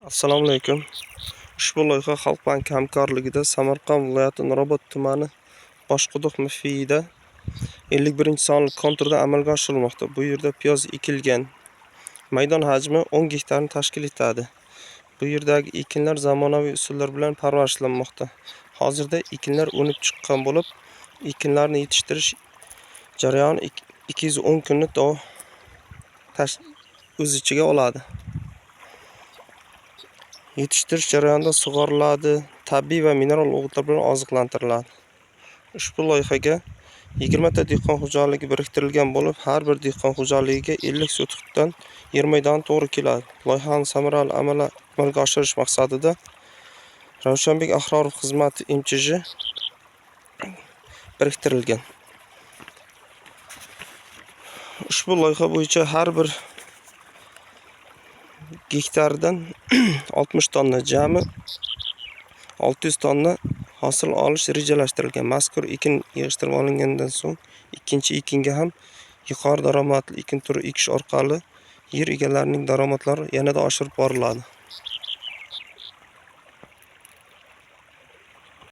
Assalomu alaykum. Ushbu loyiha Xalq banki hamkorligida Samarqand viloyati Nurobod tumani Boshquduq MFI'da 51-sonli konturda amalga oshirilmoqda. Bu yerda piyoz ekilgan. Maydon hajmi 10 gektarni tashkil etadi. Bu yerdagi ekinlar zamonaviy usullar bilan parvarishlanmoqda. Hozirda ekinlar o'nib chiqqan bo'lib, ekinlarni yetishtirish jarayoni 210 kunni o'z ichiga oladi. Yetishtirish jarayonida sug'oriladi, tabiiy va mineral o'g'itlar bilan oziqlantiriladi. Ushbu loyihaga 20 ta dehqon xo'jaligi biriktirilgan bo'lib, har bir dehqon xo'jaligiga 50 sotixdan yer maydoni to'g'ri keladi. Loyihani samarali amalga oshirish maqsadida Ravshanbek Ahrorov xizmati MChJ biriktirilgan. Ushbu loyiha bo'yicha har bir gektardan 60 tonna, jami 600 tonna hosil olish rejalashtirilgan. Mazkur ekin yig'ishtirib olingandan so'ng ikkinchi ekinga ham yuqori daromadli ekin turi ekish orqali yer egalarining daromadlari yanada oshirib boriladi.